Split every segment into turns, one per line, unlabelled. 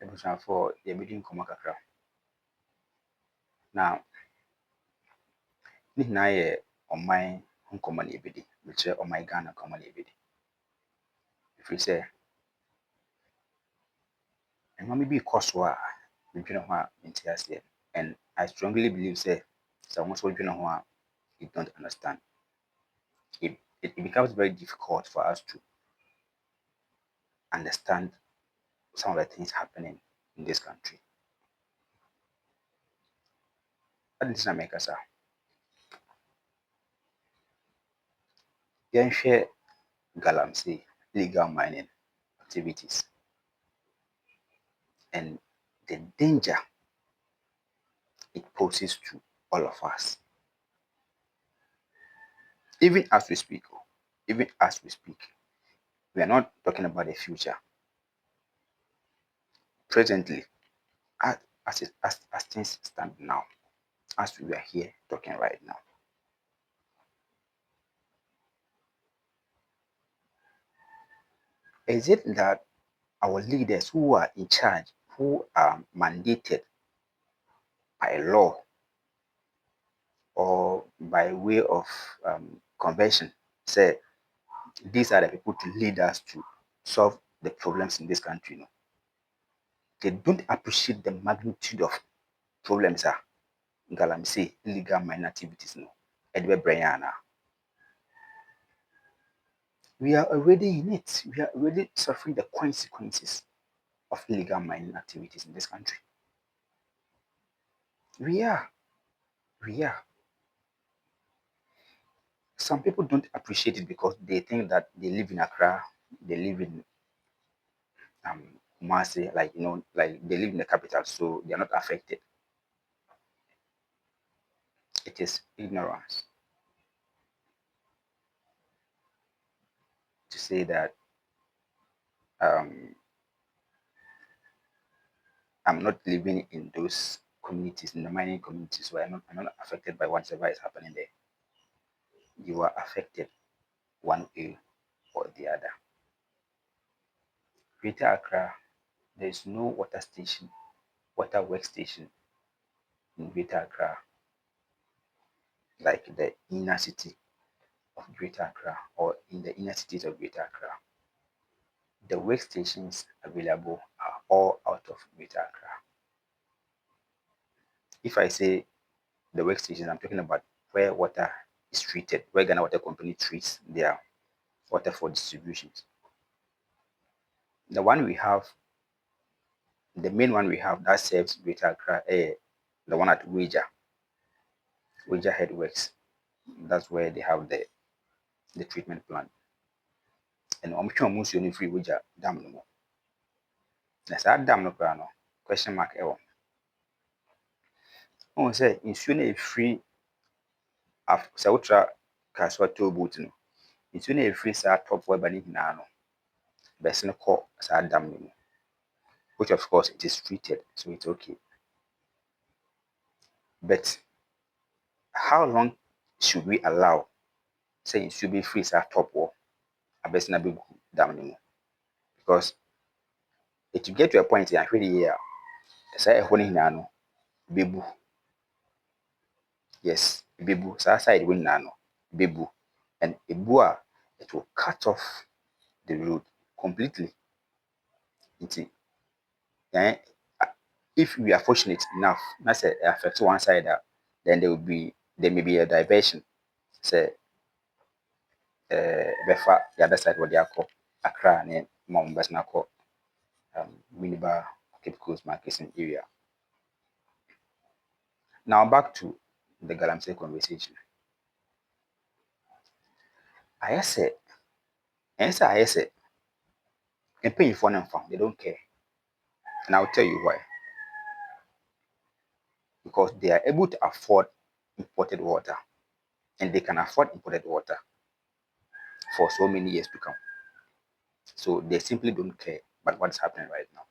It was for the meeting Komakakra. Now, Ninaye on my uncommon ebidi, which on my Ghana common ebidi. If we say, and maybe because we don't want interest, and I strongly believe, say, someone so you know you don't understand. It becomes very difficult for us to understand some of the things happening in this country. That is America, sir. Then share galamsey, illegal mining activities, and the danger it poses to all of us. Even as we speak, we are not talking about the future. Presently, as things stand now, as we are here talking right now, is it that our leaders who are in charge, who are mandated by law or by way of convention, say these are the people to lead us to solve the problems in this country? No, they don't appreciate the magnitude of problems are galamsey, illegal mining activities. No, we are already in it. We are already suffering the consequences of illegal mining activities in this country. We are. We are. Some people don't appreciate it because they think that they live in Accra, they live in Kumasi, like they live in the capital, so they are not affected. It is ignorance to say that I'm not living in those communities, in the mining communities, where I'm not affected by whatever is happening there. You are affected one way or the other. Greater Accra, there is no water work station in Greater Accra like the inner city of Greater Accra or in the inner cities of Greater Accra. The workstations available are all out of Greater Accra. If I say the workstations, I'm talking about where water is treated, where Ghana Water Company treats their water for distributions. The one we have, the main one we have that serves Greater Accra, the one at Wager Headworks. That's where they have the treatment plant. And I'm sure most you free Wager dam no more. That's that dam no question mark ever. Oh, say nsuo na free sɛ wotra Kaswa toll booth no, nsuo na ɛfiri saa top weba no nyinaa no bɛse no kɔ saa dam no mu, which of course it is treated, so it's okay. But how long should we allow say nsuo be free saa top wɔ abɛse na bɛgu dam no mu? Because it will get to a point in ahwɛ yie a saa ɛhɔ no nyinaa no bɛbu. Yes, bɛbu. Saa side wɔ nyinaa no bɛbu. And ebu a, it will cut off the road completely. If we are fortunate enough, that's affect one side, then there may be a diversion. Say, the other side what they are called Accra and Mom Besnako, Winneba, Cape Coast Marketing area. Now back to the galamsey conversation. I say, and paying for them, they don't care. And I'll tell you why. Because they are able to afford imported water, and they can afford imported water for so many years to come. So they simply don't care about what's happening right now.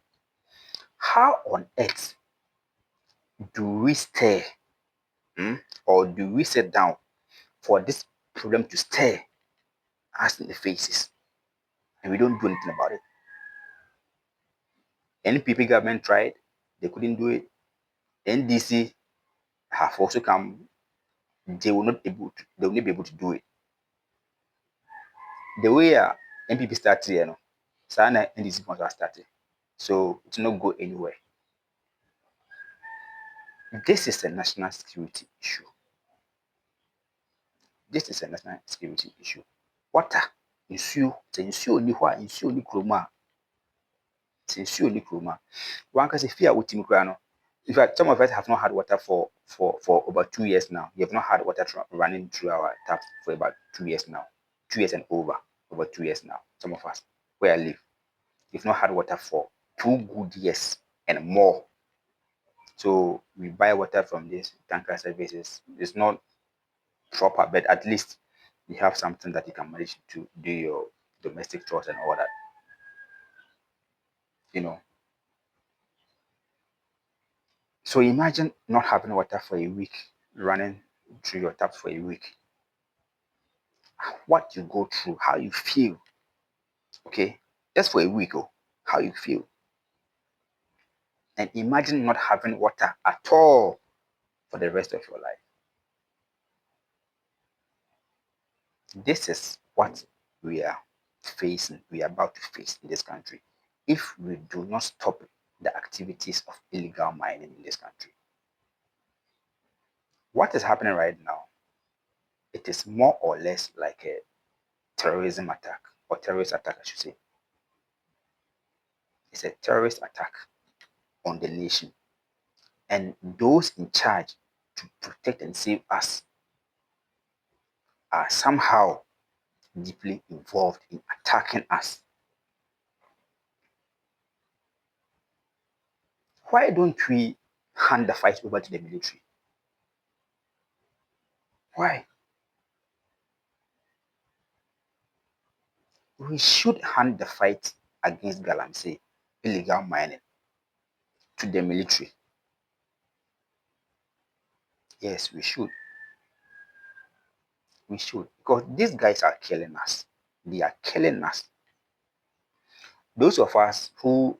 How on earth do we stare or do we sit down for this problem to stare us in the faces and we don't do anything about it? NPP government tried, they couldn't do it. NDC have also come, they will not be able to do it. The way NPP started, Sana NDC started. So it will not go anywhere. This is a national security issue. This is a national security issue. Water, nsuo ni hɔ a nsuo ni kurom a nsuo ni kurom a wanka sɛ fie a wotimi kura no. In fact, some of us have not had water for over 2 years now. We have not had water running through our tap for about 2 years now. 2 years and over 2 years now. Some of us, where I live, we've not had water for 2 good years and more. So we buy water from these tanker services. It's not proper, but at least you have something that you can manage to do your domestic chores and all that. So imagine not having water for a week, running through your taps for a week. What you go through, how you feel. Okay, just for a week, how you feel. And imagine not having water at all for the rest of your life. This is what we are facing, we are about to face in this country if we do not stop the activities of illegal mining in this country. What is happening right now, it is more or less like a terrorism attack, or terrorist attack, I should say. It's a terrorist attack on the nation. And those in charge to protect and save us are somehow deeply involved in attacking us. Why don't we hand the fight over to the military? Why? We should hand the fight against galamsey, illegal mining, to the military. Yes, we should. We should. Because these guys are killing us. They are killing us. Those of us who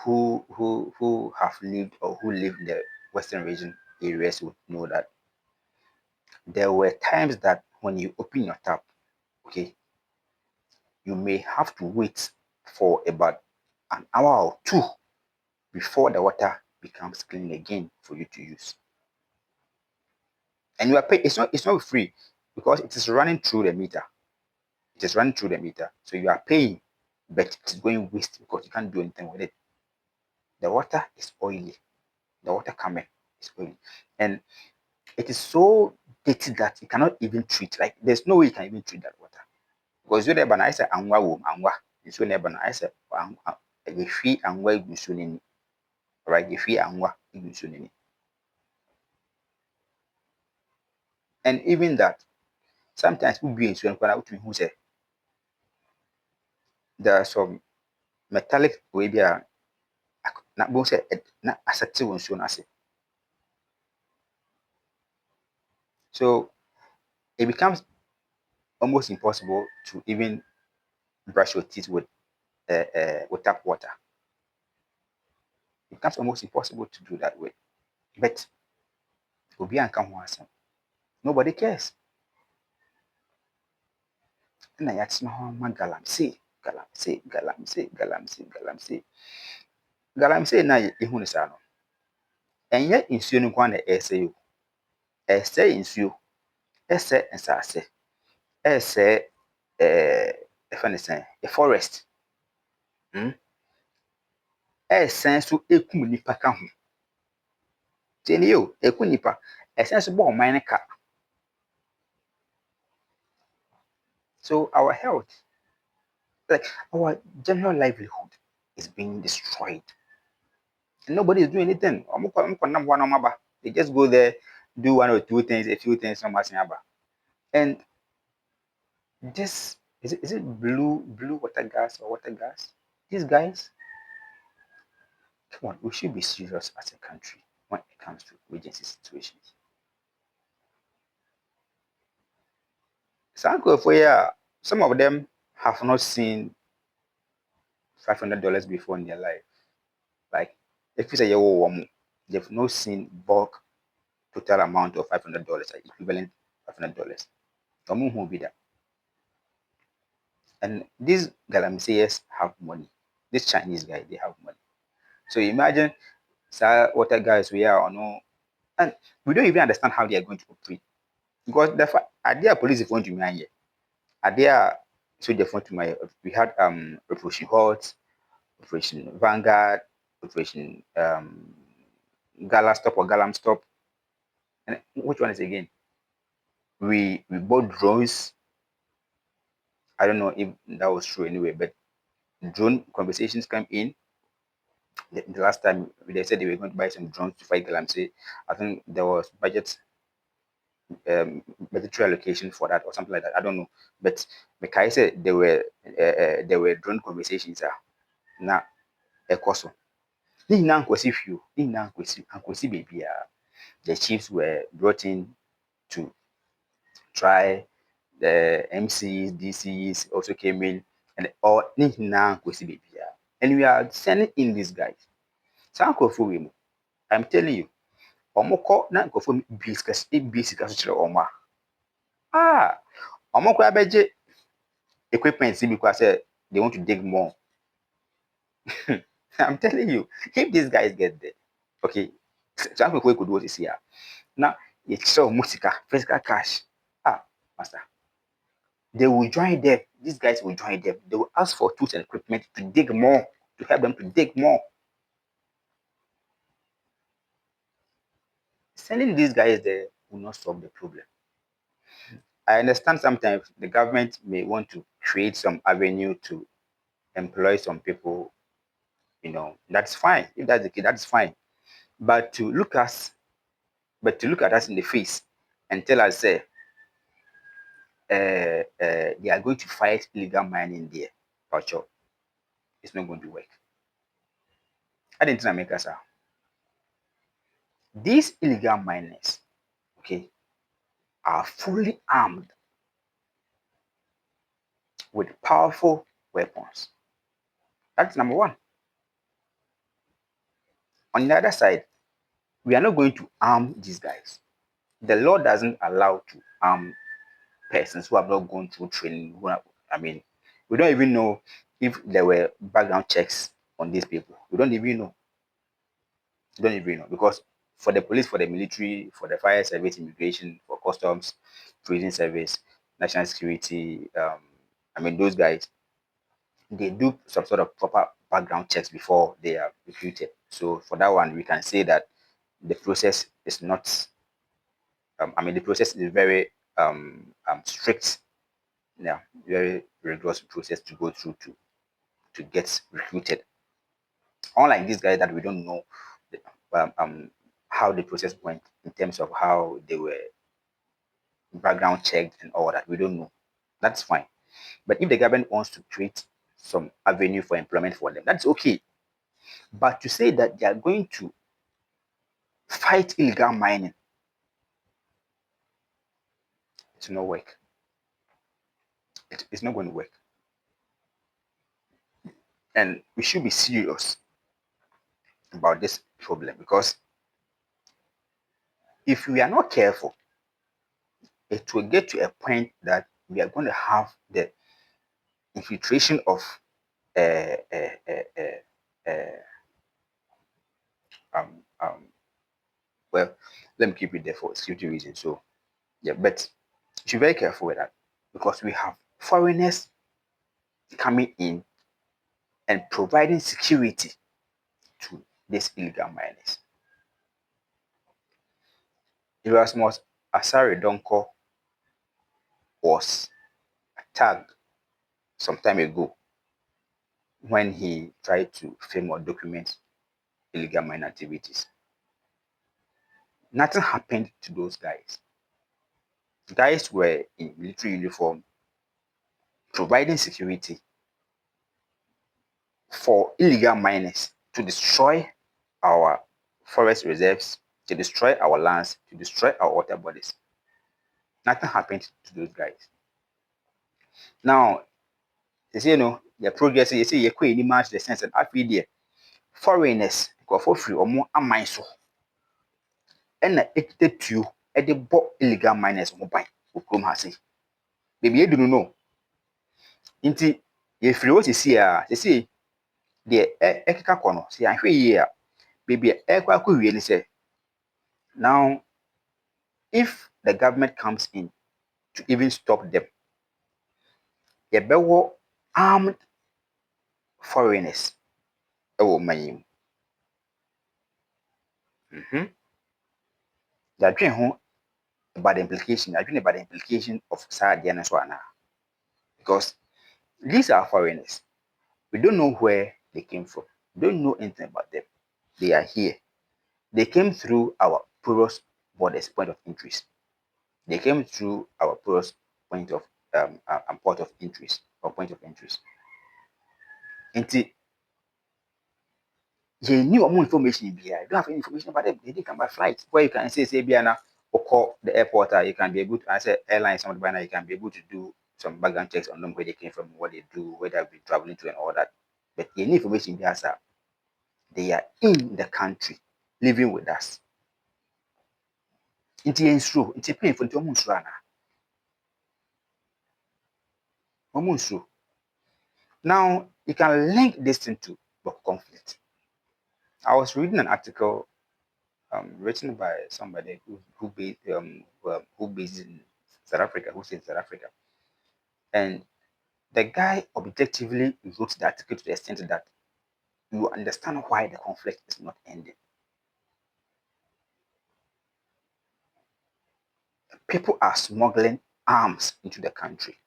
have lived or who live in the Western region areas would know that there were times that when you open your tap, okay, you may have to wait for about an hour or 2 before the water becomes clean again for you to use. And you are paid, it's not free, because it is running through the meter. It is running through the meter. So you are paying, but it is going waste because you can't do anything with it. The water is oily. The water coming is oily. And it is so dirty that you cannot even treat. Like, there's no way you can even treat that water. Because you never know, I say angwa wo angwa. You never know, I say you free angwa igusunini. Right? You free angwa igusunini. And even that, sometimes we be insurance who say there are some metallic way there. Na both say na acceptive insurance. So it becomes almost impossible to even brush your teeth with tap water. It becomes almost impossible to do that way. But nobody cares. And I ask galamsey. Galamsey na ehunu sa no. Enye nsuo no kwa na ese yo. Ese nsuo, ese nsase, ese a forest. Ese so ekum nipa ka ho. Teni yo, ekum nipa. Ese so bo man ka. So our health, like our general livelihood, is being destroyed. And nobody is doing anything. They just go there, do 1 or 2 things, a few things, and this is it blue water gas or water gas? These guys, come on, we should be serious as a country when it comes to emergency situations. Some of them have not seen $500 before in their life. Like, if you say they've not seen bulk total amount of $500, like equivalent $500. Who be that? And these galamseyers have money. These Chinese guys, they have money. So imagine, sir, water guys we are or no, and we don't even understand how they are going to operate. Because the fact, are there police phone to me here? Are there soldier phone to my? We had Operation Hot, Operation Vanguard, Operation Gala Stop or Galam Stop. And which one is again? We bought drones. I don't know if that was true anyway, but drone conversations come in. The last time they said they were going to buy some drones to fight galamsey. I think there was budgetary allocation for that or something like that. I don't know. But Mekai said there were drone conversations. Now, Ekoso. Baby. The chiefs were brought in to try. The MCs, DCs also came in, and all baby. And we are sending in these guys. I'm telling you, Omoko na nkofo basic so Oma. Omoko abeje equipment because they want to dig more. I'm telling you, if these guys get there, okay, some people could do what is here. Now, it's so musica, physical cash. Master, they will join them. These guys will join them. They will ask for tools and equipment to dig more, to help them to dig more. Sending these guys there will not solve the problem. I understand sometimes the government may want to create some avenue to employ some people, that's fine. If that's the case, that's fine. But to look at us in the face and tell us, they are going to fight illegal mining there, culture, it's not going to work. I didn't make us. These illegal miners, okay, are fully armed with powerful weapons. That's number one. On the other side, we are not going to arm these guys. The law doesn't allow to arm persons who have not gone through training. We don't even know if there were background checks on these people. We don't even know. Because for the police, for the military, for the fire service, immigration, for customs, prison service, national security, those guys, they do some sort of proper background checks before they are recruited. So for that one, we can say that the process is not. The process is very strict. Yeah, very rigorous process to go through to get recruited. Unlike these guys that we don't know how the process went in terms of how they were background checked and all that. We don't know. That's fine. But if the government wants to create some avenue for employment for them, that's okay. But to say that they are going to fight illegal mining, it's not work. It's not going to work. And we should be serious about this problem because if we are not careful, it will get to a point that we are going to have the infiltration of uh, uh, uh, uh, um, um, well, let me keep it there for security reasons. So, yeah, but you should be very careful with that because we have foreigners coming in and providing security to these illegal miners. Erasmus Asare Donko was attacked some time ago when he tried to film or document illegal mine activities. Nothing happened to those guys. Guys were in military uniform providing security for illegal miners to destroy our forest reserves, to destroy our lands, to destroy our water bodies. Nothing happened to those guys. Now, they say, the progress, you see, you quit any match the sense and I feel there. foreigners nkurɔfoɔ firi ɔmo aman so ɛna ekita tuo ɛde bɔ illegal miners ho ban wɔ kurom ha se beebi eduru no nti yɛfiri hɔ sisi deɛ ɛkeka kɔ no sɛ yɛahwɛ yie a beebi a ɛrekɔ akɔwie ne sɛ now if the government comes in to even stop them yɛbɛwɔ armed foreigners ɛwɔ ɔman yi mu yɛadwene ho about the implication of saa adeɛ no so anaa because these are foreigners we don't know where they came from we don't know anything about them they are here they came through our porous borders point of interest they came through our porous point of port of interest or point of interest nti you knew more information here. You don't have any information about them. They didn't come by flight. Where you can say Biana or call the airport, you can be able to answer airlines, some by now you can be able to do some background checks on them, where they came from, what they do, where they've been traveling to, and all that. But any information here, sir, they are in the country, living with us. It's true. It's painful to almost run. Almost true. Now you can link this thing to conflict. I was reading an article written by somebody who based in South Africa, who's in South Africa, and the guy objectively wrote the article to the extent that you understand why the conflict is not ending. People are smuggling arms into the country.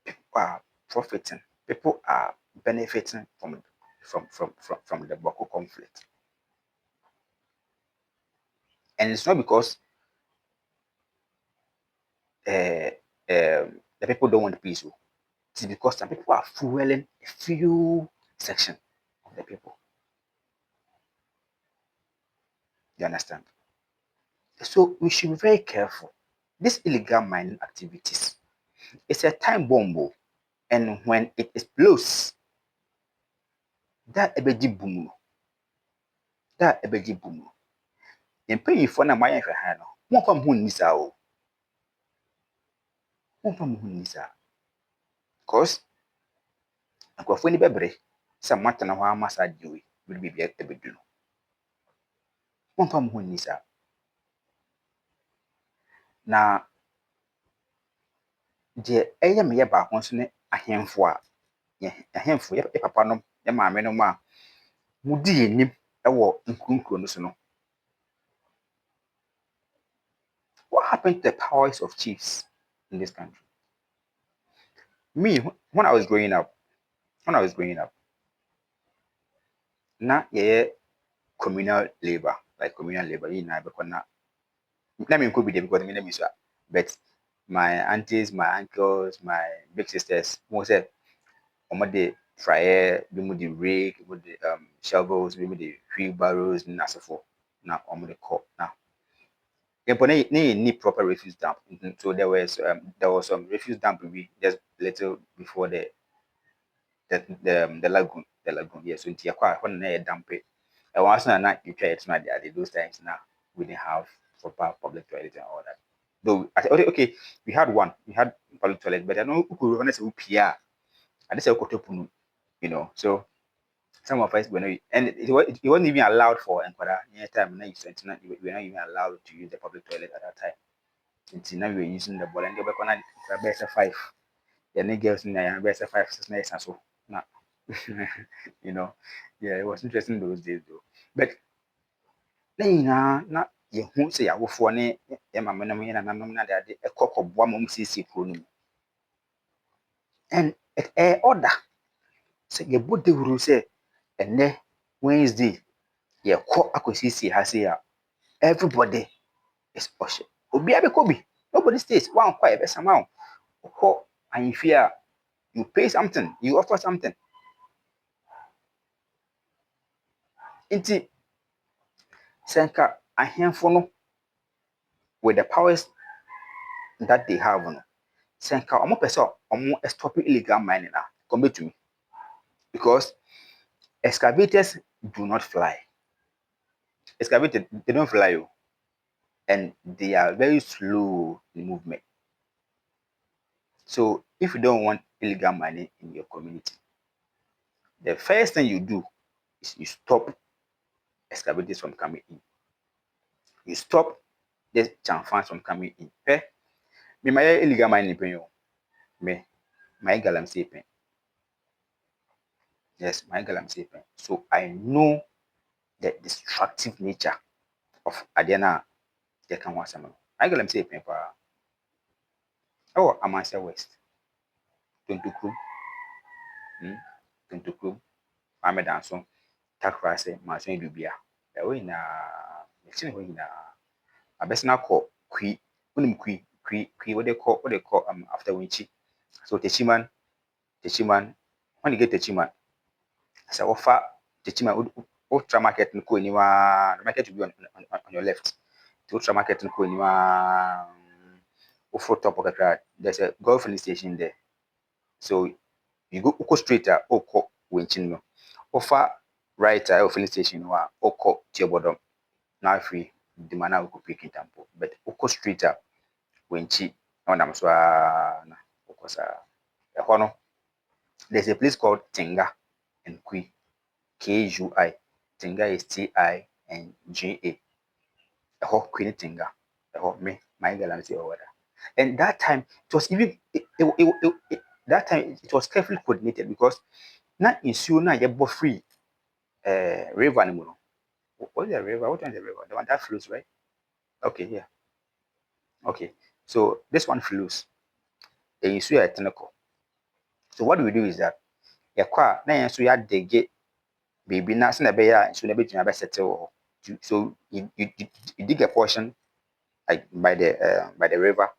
People are profiting. People are benefiting from the Boko conflict. And it's not because the people don't want peace. It's because some people are fueling a few section of the people. You understand? So we should be very careful. This illegal mining activities, it's a time bomb, and when it explodes, that ebeji boom. That ebeji boom. And paying for na maya for hano. One from who nisa o. One from who nisa. Cause I go for any bebre. Some matter na wa masa diwi. Will be ebedu. One from who nisa. Na je eye me ye ba ho so ne ahemfo a. Ahemfo ye papa no, ye maame no ma. Mudi enim ewo nkunkuro no so no. What happened to the powers of chiefs in this country? Me, when I was growing up, na communal labor, you know, because na let me could be there because me name is but my aunties, my uncles, my big sisters, most say the fryer, be the rake, with the shovels, be the wheelbarrows, and so forth. Now the call now. Need proper refuse dump. So there was some refuse dump we just little before the lagoon. Yes, so it's quite when they dump it. And once not you try it not there those times now we didn't have proper public toilet and all that. Though I said, okay, we had public toilet, but I know who could honestly upia. I just say you know. So some of us were not, and it wasn't even allowed for Enquara near time we were not even allowed to use the public toilet at that time. Until now we were using the ball and they were gonna best 5. The niggas in there best 5, 6 nights and so now. You know, yeah, it was interesting those days though. But na you won't say I will for any mamma na de a cock of 1 month CC pro. And at order say you put the rule say and then Wednesday, yeah, call Akosisi has here. Everybody is worship. Obi Kobe. Nobody stays one quiet best amount. And if you pay something, you offer something. Inti Senka a handful with the powers that they have. Senka almost person almost stop illegal mining. Come to me. because excavators do not fly. Excavators, they don't fly you, and they are very slow in movement. So if you don't want illegal mining in your community, the first thing you do is you stop excavators from coming in. You stop the chamfans from coming in. Eh? Me my illegal mining pen me my galamsey pen. Yes, my galamsey pen. So I know the destructive nature of Adena they can want some. My galamsey pen pa. Oh, Amansia West. Tuntukrum. Tuntukrum. Mame danso. Takrase, Mason Dubia. The way na machine way na abesna call qui unim qui what they call after winchi. So Techiman when you get Techiman, so offer Techiman ultra market no anywhere the market will be on your left. The ultra market no anywhere offer top of the crowd. There's a golf filling station there. So you go straight oko winchi no. Offer right filling station wa oko to your bottom. Now free the man will go pick it tempo. But oko street up when chi on am so na okosa e there's a place called Tinga and Kui Kui. Tinga is Tinga. Queen Tinga. Me my girl and say over there. And that time it was even that time it was carefully coordinated because not in na you free river anymore. What's the river? What one is the river? The one that flows, right? Okay, yeah. Okay. So this one flows. The issue is technical. So what we do is that yakwa na yen so ya dege baby na se na be ya so na be tuna be settle. So you dig a portion like by the river,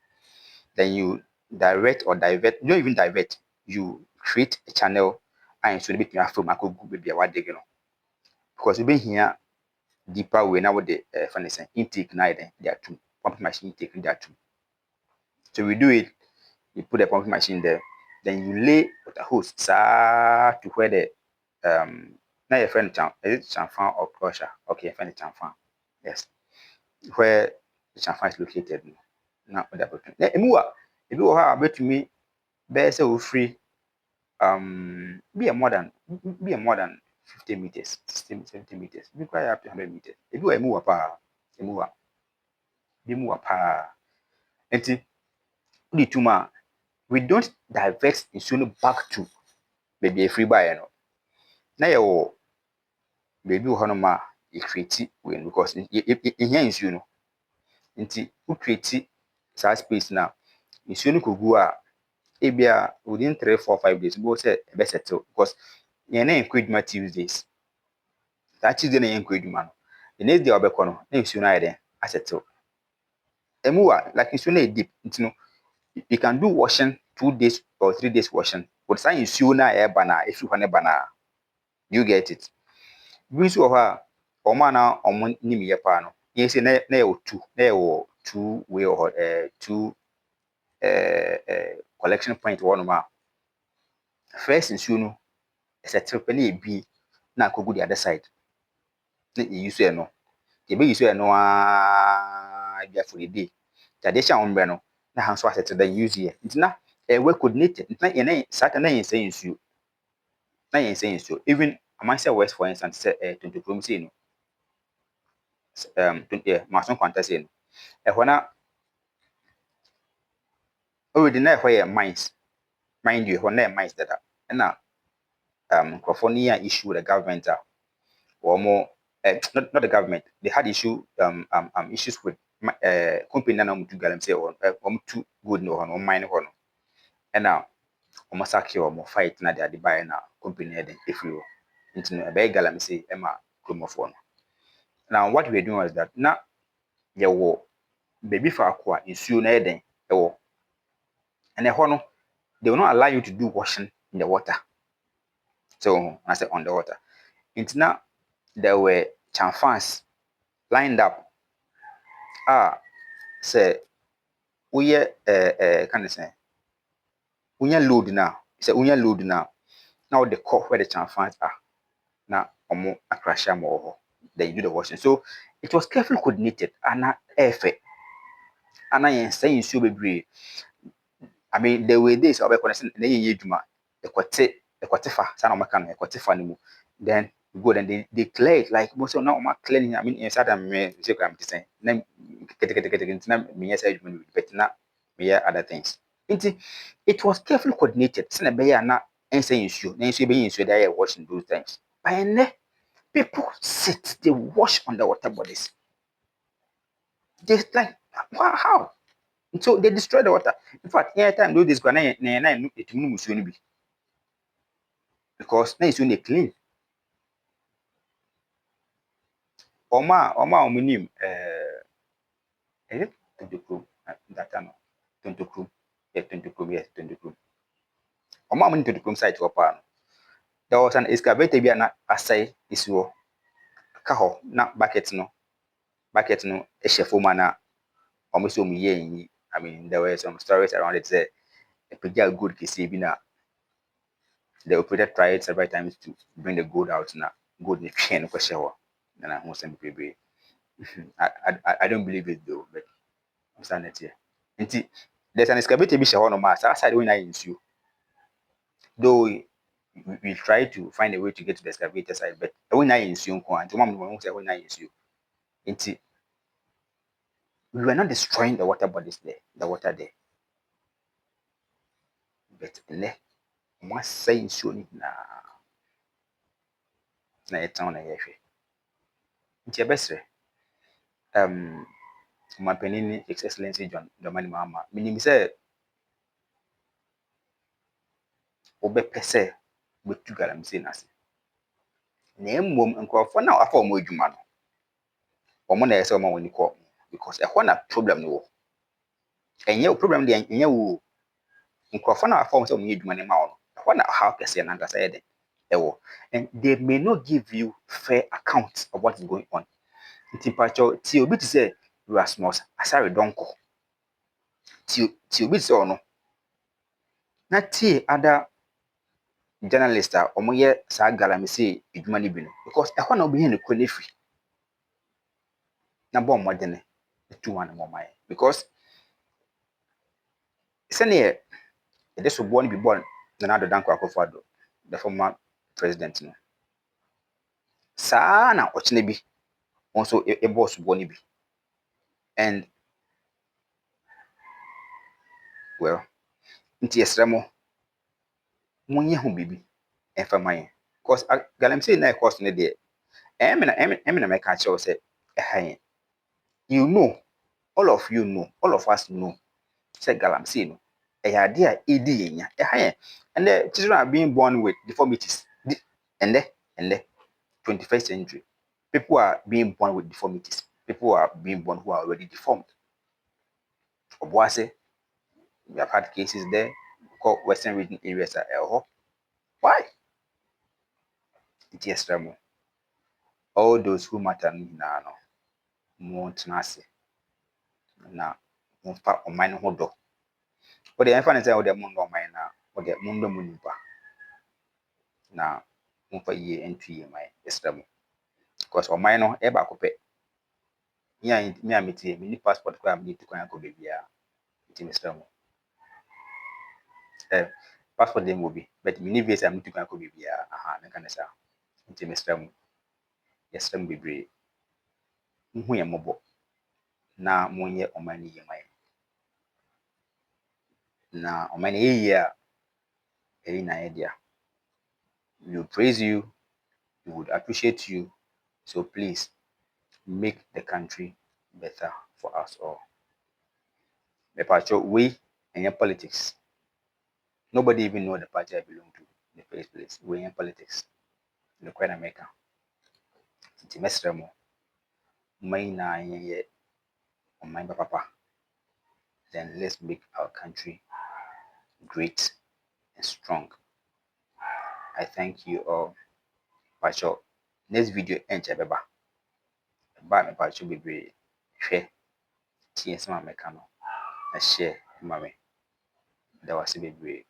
then you direct or divert. You don't even divert. You create a channel and so na be tuna from akogu baby wa dig no. Because you been here deeper way now with the finance intake na there are two pumping machine intake there are two. So we do it. You put the pumping machine there, then you lay water hose to where the now your friend is it chamfan or crusher? Okay, your friend chamfan. Yes. Where the chamfan is located. Now with that button. If you have bet to me, bear so free be a more than 50 meters, 60, 70 meters. Be quite up to 100 meters. If you move up, you move up. You move up. And the two we don't divert insulin back to maybe a free buyer. No. Now you baby honoma you create when because in here is you know. Nti who create such space now. Insulin could go ebia within 3, 4, 5 days. Go say best settle because you na encouragement Tuesdays. That Tuesday na encouragement. The next day obekono na insulin na there settle. Emuwa like insulin deep. You you can do washing 2 days or 3 days washing. But say insulin na e bana if you wane bana. You get it. Bi so ha o ma na o mo nim ye pa no. Ye say na e o two. Na e o two way or two collection point one ma. First insulin no is a trip na e bi na akogu the other side. Na e use e no. Ye be use e no bia for the day. Tade sha on bre no na han so asset da use here. Nti na we coordinated. Nti na ye na sata na ye say insulin. Na ye say insulin. Even Amansia West for instance say 20 km say no. Mason kwanta say no. Ehɔ na already na ehɔ yɛ mines. Mind you, ehɔ na mines dada. Na Kufuor ni issue with the government or more not the government. They had issues with company na to galamsey or too good no on mine ho no. And now almost secure more fight na they buy na company head if you into no be galamsey ema Kufuor no. Now what we are doing was that na there were baby for aqua insuo na eden ewo. And ehɔ no they will not allow you to do washing in the water. So I said on the water. It's now there were chamfans lined up. Say we can say we load now. Say we load now. Now the call where the fans are. Now omo akrasha more. Then you do the washing. So it was carefully coordinated and effort. And I am saying so be. I mean, there were days of a connection in the Juma, a quatifa, son of Macan, a quatifa anymore. Then you go and they clear it like most of now my cleaning. I mean, inside I'm to say, name get me as I but not me other things. It was carefully coordinated. Send a bear not and saying issue, then she being so they are watching those things. By then, people sit, they wash on the water bodies. They like, wow, how? So they destroy the water. In fact, anytime do this, because now it's only clean. Oma omunim is it 20 crew that no 20 crew. Yeah, 20 crew, yes, 20 crew. Oma omunim 20 crew site opa no. There was an excavator bi na asai isuo. Ka ho na bucket no e shefo ma na omo so mu ye yin. I mean, there were some stories around it say a pretty good kisi bi na the operator tried several times to bring the gold out na gold ni twen ko shewo. Na ho sem bebe. I don't believe it though, but I'm saying it here. There's an excavator bi shewo no ma side when I issue. Though we try to find a way to get to the excavator side, but when I issue nko anti mom won say when I issue. We were not destroying the water bodies there, the water there. But must say issue ni na etan na yehwe. Nti ebesre Mapenini His Excellency Dramani Mahama. Minim say obepese betu galamsey nase. Na emmom nkrofo na afa omo adwuma no. Omo na yese omo woni ko because ehwo na problem no wo. Enye problem de enye wo. Nkrofo na afa omo se omo adwuma ne ma wo no. Ehwo na how kese na ndasa yede. Ewo. And they may not give you fair account of what is going on. Nti pacho ti obi ti say Rasmus asare donko. Ti obi ti say ono. Na ti other journalist a omo ye sa galamsey edwuma ni bi no because ehwa na obi hen ko nefi na bo modene etu wan mo mai because sene e de so bo ni bi bo na do danko Akufo-Addo the former president no sa na ochine bi also e boss bo ni bi and well nti esremo munye ho bibi enfa mai because galamsey na cost ne de emina make a show say you know, all of us know say galamsey no ade a edi yenya and the children are being born with deformities and the 21st century people are being born with deformities, people are being born who are already deformed. Obuase, we have had cases there called western region areas are why it's extreme. All those who matter na no mo tnase na mo fa o man ho do o de enfa ne say o de mo ndo man na o de mo ndo mo nipa na mo fa ye entu ye man extreme because o man no e ba ko pe me amiti me ni passport ko am ni to kan ko bebia nti extreme passport dem will be but me ni visa am to kan ko bebia me kan sa nti extreme bebre hu ye mobo na mo ye o man ni ye man na o man ye ye a eri na ye dia. We will praise you, we would appreciate you. So please make the country better for us all. The party we and your politics. Nobody even know the party I belong to in the first place. We in politics. The Queen America. It's a mess remo. Maina ye on my papa. Then let's make our country great and strong. I thank you all. Pacho. Next video enche beba. Ba me pacho bebre. Share. Tie sama meka no. Na share mame. That was bebre.